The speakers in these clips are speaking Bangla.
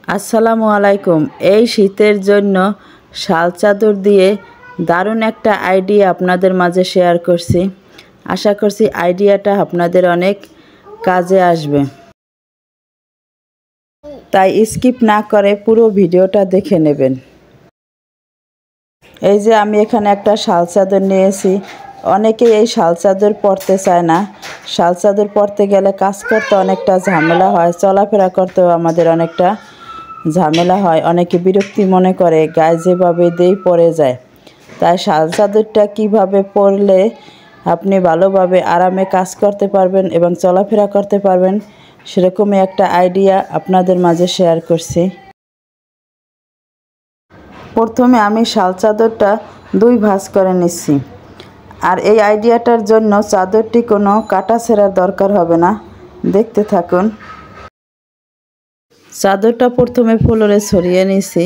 আসসালামু আলাইকুম। এই শীতের জন্য শাল চাদর দিয়ে দারুণ একটা আইডিয়া আপনাদের মাঝে শেয়ার করছি। আশা করছি আইডিয়াটা আপনাদের অনেক কাজে আসবে, তাই স্কিপ না করে পুরো ভিডিওটা দেখে নেবেন। এই যে আমি এখানে একটা শাল চাদর নিয়েছি। অনেকেই এই শাল চাদর পরতে চায় না। শাল চাদর পরতে গেলে কাজ করতে অনেকটা ঝামেলা হয়, চলাফেরা করতেও আমাদের অনেকটা ঝামেলা হয়, অনেকে বিরক্তি মনে করে, গায়ে যেভাবে দেই পরে যায়। তাই শাল চাদরটা কীভাবে পরলে আপনি ভালোভাবে আরামে কাজ করতে পারবেন এবং চলাফেরা করতে পারবেন, সেরকমই একটা আইডিয়া আপনাদের মাঝে শেয়ার করছি। প্রথমে আমি শাল চাদরটা 2 ভাঁজ করে নিচ্ছি। আর এই আইডিয়াটার জন্য চাদরটি কোনো কাটা ছেঁড়ার দরকার হবে না। দেখতে থাকুন। চাদরটা প্রথমে ফ্লোরে ছড়িয়ে নিছি।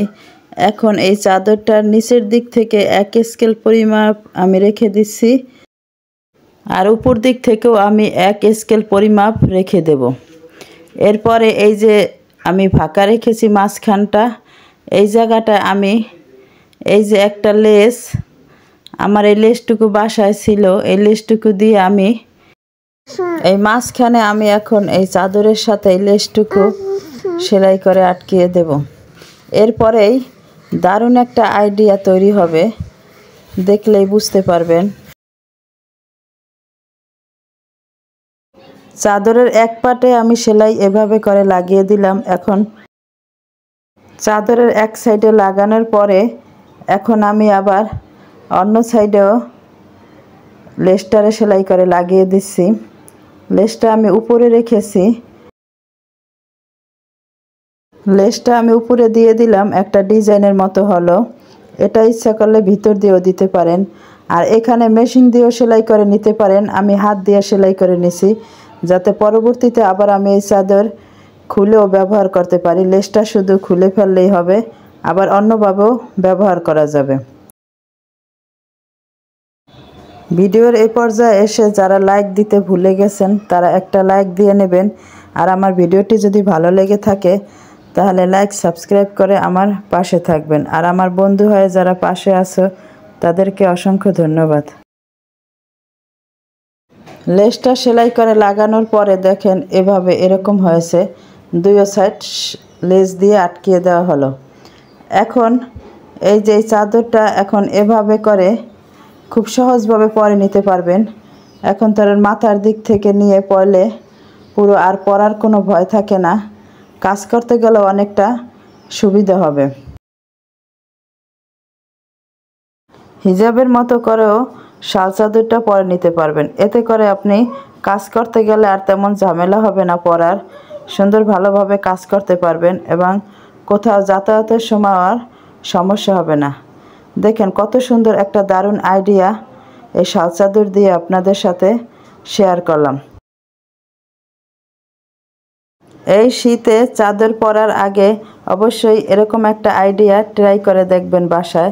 এখন এই চাদরটার নিচের দিক থেকে 1 স্কেল পরিমাপ আমি রেখে দিচ্ছি, আর উপর দিক থেকেও আমি 1 স্কেল পরিমাপ রেখে দেব। এরপরে এই যে আমি ফাঁকা রেখেছি মাঝখানটা, এই জায়গাটায় আমি এই যে একটা লেস, আমার এই লেসটুকু বাসায় ছিল, এই লেসটুকু দিয়ে আমি এই মাঝখানে আমি এখন এই চাদরের সাথে এই লেসটুকু সেলাই করে আটকিয়ে দেব। এরপরেই দারুণ একটা আইডিয়া তৈরি হবে, দেখলেই বুঝতে পারবেন। চাদরের এক পাটে আমি সেলাই এভাবে করে লাগিয়ে দিলাম। এখন চাদরের এক সাইডে লাগানোর পরে এখন আমি আবার অন্য সাইডেও লেসটারে সেলাই করে লাগিয়ে দিচ্ছি। লেসটা আমি উপরে রেখেছি, লেসটা আমি উপরে দিয়ে দিলাম, একটা ডিজাইনের মতো হলো। এটা ইচ্ছা করলে ভিতর দিয়েও দিতে পারেন, আর এখানে মেশিন দিয়েও সেলাই করে নিতে পারেন। আমি হাত দিয়ে সেলাই করে নিছি, যাতে পরবর্তীতে আবার আমি এই চাদর খুলেও ব্যবহার করতে পারি। লেসটা শুধু খুলে ফেললেই হবে, আবার অন্যভাবেও ব্যবহার করা যাবে। ভিডিওর এই পর্যায়ে এসে যারা লাইক দিতে ভুলে গেছেন তারা একটা লাইক দিয়ে নেবেন। আর আমার ভিডিওটি যদি ভালো লেগে থাকে তাহলে লাইক সাবস্ক্রাইব করে আমার পাশে থাকবেন। আর আমার বন্ধু হয়ে যারা পাশে আছো তাদেরকে অসংখ্য ধন্যবাদ। লেসটা সেলাই করে লাগানোর পরে দেখেন এভাবে এরকম হয়েছে, 2 সাইড লেস দিয়ে আটকিয়ে দেওয়া হলো। এখন এই যে চাদরটা এখন এভাবে করে খুব সহজভাবে পরে নিতে পারবেন। এখন তার মাথার দিক থেকে নিয়ে পরলে পুরো আর পরার কোনো ভয় থাকে না, কাজ করতে গেলেও অনেকটা সুবিধা হবে। হিজাবের মতো করেও শাল চাদরটা পরে নিতে পারবেন। এতে করে আপনি কাজ করতে গেলে আর তেমন ঝামেলা হবে না, পরার সুন্দর ভালোভাবে কাজ করতে পারবেন এবং কোথাও যাতায়াতের সময় আর সমস্যা হবে না। দেখেন কত সুন্দর একটা দারুণ আইডিয়া এই শাল চাদর দিয়ে আপনাদের সাথে শেয়ার করলাম। এই শীতে চাদর পরার আগে অবশ্যই এরকম একটা আইডিয়া ট্রাই করে দেখবেন বাসায়,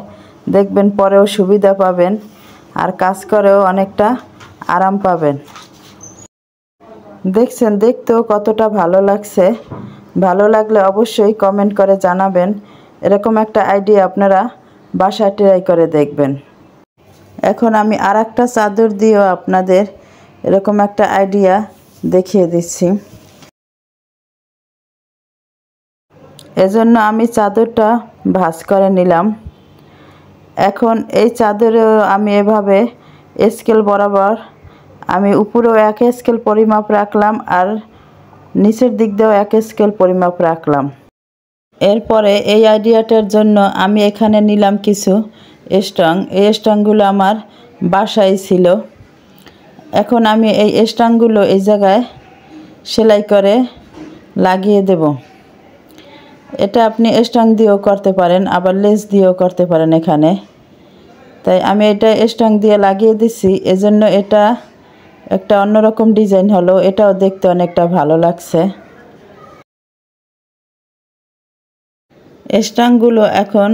দেখবেন পরেও সুবিধা পাবেন আর কাজ করেও অনেকটা আরাম পাবেন। দেখছেন দেখতেও কতটা ভালো লাগছে। ভালো লাগলে অবশ্যই কমেন্ট করে জানাবেন। এরকম একটা আইডিয়া আপনারা বাসায় ট্রাই করে দেখবেন। এখন আমি আরেকটা চাদর দিয়েও আপনাদের এরকম একটা আইডিয়া দেখিয়ে দিচ্ছি। এজন্য আমি চাদরটা ভাঁজ করে নিলাম। এখন এই চাদরেও আমি এভাবে স্কেল বরাবর আমি উপরেও 1 স্কেল পরিমাপ রাখলাম আর নিচের দিক দিয়েও 1 স্কেল পরিমাপ রাখলাম। এরপরে এই আইডিয়াটার জন্য আমি এখানে নিলাম কিছু স্ট্রং। এই স্ট্রংগুলো আমার বাসায় ছিল। এখন আমি এই স্ট্রংগুলো এই জায়গায় সেলাই করে লাগিয়ে দেব। এটা আপনি স্ট্রং দিয়েও করতে পারেন, আবার লেস দিয়েও করতে পারেন এখানে। তাই আমি এটা স্ট্রং দিয়ে লাগিয়ে দিছি, এজন্য এটা একটা অন্যরকম ডিজাইন হলো। এটাও দেখতে অনেকটা ভালো লাগছে। স্ট্রংগুলো এখন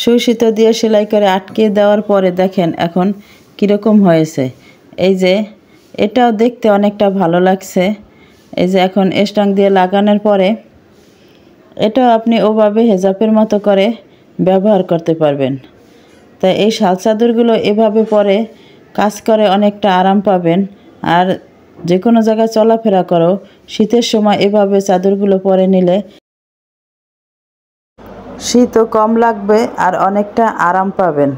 সুই সুতো দিয়ে সেলাই করে আটকে দেওয়ার পরে দেখেন এখন কীরকম হয়েছে। এই যে এটাও দেখতে অনেকটা ভালো লাগছে। এই যে এখন স্ট্রং দিয়ে লাগানোর পরে এটা আপনি ওভাবে হেজাবের মতো করে ব্যবহার করতে পারবেন। তাই এই শাল চাদরগুলো এভাবে পরে কাজ করে অনেকটা আরাম পাবেন। আর যে কোনো জায়গায় চলাফেরা করো শীতের সময় এভাবে চাদরগুলো পরে নিলে শীতও কম লাগবে আর অনেকটা আরাম পাবেন।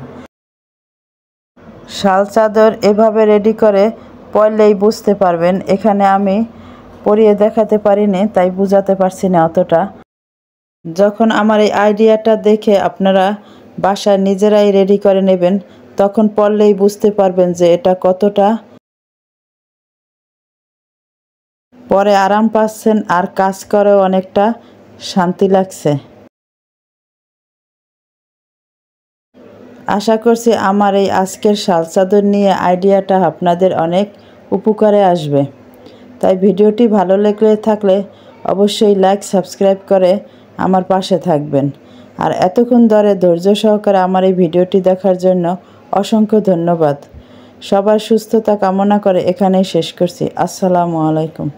শাল চাদর এভাবে রেডি করে পরলেই বুঝতে পারবেন। এখানে আমি পরিয়ে দেখাতে পারিনি, তাই বুঝাতে পারছি না অতটা। যখন আমার এই আইডিয়াটা দেখে আপনারা বাসায় নিজেরাই রেডি করে নেবেন, তখন পরলেই বুঝতে পারবেন যে এটা কতটা পরে আরাম পাচ্ছেন আর কাজ করেও অনেকটা শান্তি লাগছে। আশা করছি আমার এই আজকের শাল চাদর নিয়ে আইডিয়াটা আপনাদের অনেক উপকারে আসবে। তাই ভিডিওটি ভালো লেগে থাকলে অবশ্যই লাইক সাবস্ক্রাইব করে আমার পাশে থাকবেন। আর এতক্ষণ ধরে ধৈর্য সহকারে আমার এই ভিডিওটি দেখার জন্য অসংখ্য ধন্যবাদ। সবার সুস্থতা কামনা করে এখানেই শেষ করছি। আসসালামু আলাইকুম।